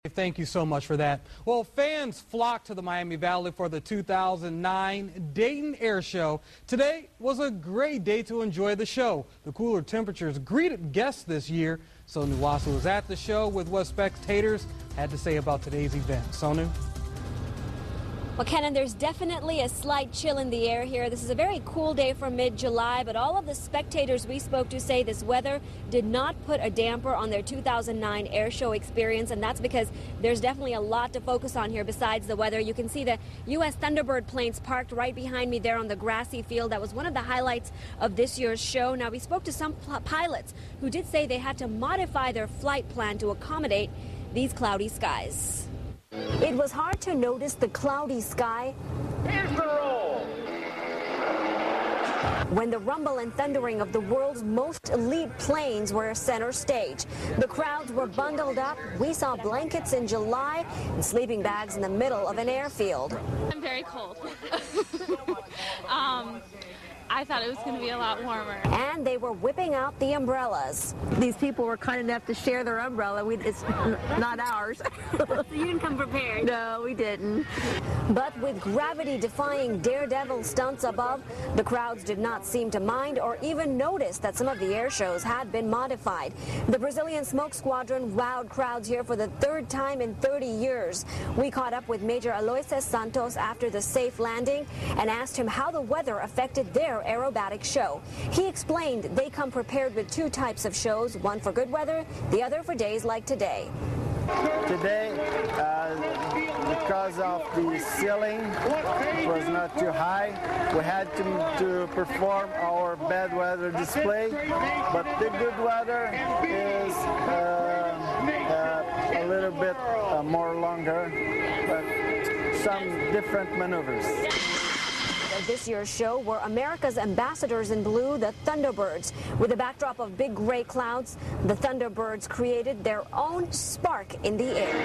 Thank you so much for that. Well, fans flocked to the Miami Valley for the 2009 Dayton Air Show. Today was a great day to enjoy the show. The cooler temperatures greeted guests this year. Sonu Wasu was at the show with what spectators had to say about today's event. Sonu? Well, Kenan, there's definitely a slight chill in the air here. This is a very cool day for mid-July, but all of the spectators we spoke to say this weather did not put a damper on their 2009 air show experience, and that's because there's definitely a lot to focus on here besides the weather. You can see the U.S. Thunderbird planes parked right behind me there on the grassy field. That was one of the highlights of this year's show. Now, we spoke to some pilots who did say they had to modify their flight plan to accommodate these cloudy skies. It was hard to notice the cloudy sky when the rumble and thundering of the world's most elite planes were center stage. The crowds were bundled up. We saw blankets in July and sleeping bags in the middle of an airfield. I'm very cold. I thought it was going to be a lot warmer. And they were whipping out the umbrellas. These people were kind enough to share their umbrella. It's not ours. So you didn't come prepared? No, we didn't. But with gravity-defying daredevil stunts above, the crowds did not seem to mind or even notice that some of the air shows had been modified. The Brazilian Smoke Squadron wowed crowds here for the third time in 30 years. We caught up with Major ALOISIS SANTOS after the safe landing and asked him how the weather affected their aerobatic show. He explained they come prepared with two types of shows, one for good weather, the other for days like today. Today, because of the ceiling was not too high, we had to perform our bad weather display, but the good weather is a little bit more longer, but some different maneuvers. This year's show were America's ambassadors in blue, the Thunderbirds. With a backdrop of big gray clouds, the Thunderbirds created their own spark in the air.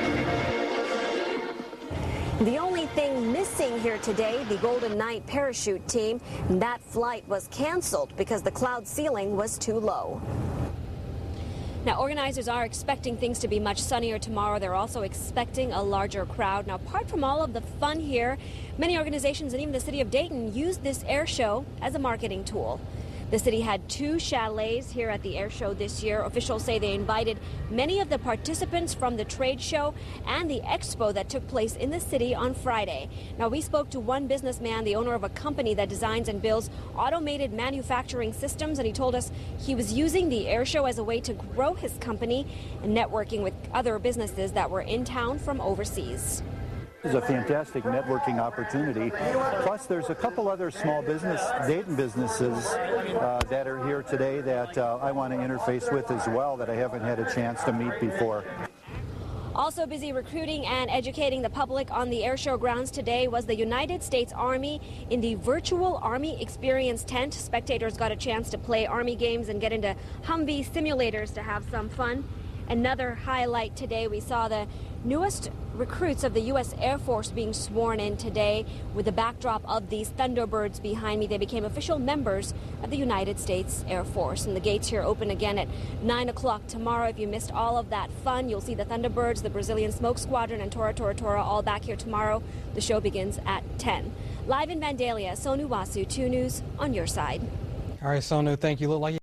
The only thing missing here today, the Golden Knight parachute team. That flight was canceled because the cloud ceiling was too low. Now, organizers are expecting things to be much sunnier tomorrow. They're also expecting a larger crowd. Now, apart from all of the fun here, many organizations and even the city of Dayton used this air show as a marketing tool. The city had 2 chalets here at the air show this year. Officials say they invited many of the participants from the trade show and the expo that took place in the city on Friday. Now, we spoke to one businessman, the owner of a company that designs and builds automated manufacturing systems, and he told us he was using the air show as a way to grow his company and networking with other businesses that were in town from overseas. It's a fantastic networking opportunity. Plus, there's a couple other small Dayton businesses that are here today that I want to interface with as well that I haven't had a chance to meet before. Also busy recruiting and educating the public on the air show grounds today was the United States Army in the virtual Army Experience tent. Spectators got a chance to play Army games and get into Humvee simulators to have some fun. Another highlight today, we saw the newest recruits of the U.S. Air Force being sworn in today. With the backdrop of these Thunderbirds behind me, they became official members of the United States Air Force. And the gates here open again at 9 o'clock tomorrow. If you missed all of that fun, you'll see the Thunderbirds, the Brazilian Smoke Squadron, and Tora Tora Tora all back here tomorrow. The show begins at 10. Live in Vandalia, Sonu Wasu, 2 News on your side. All right, Sonu, thank you. Look like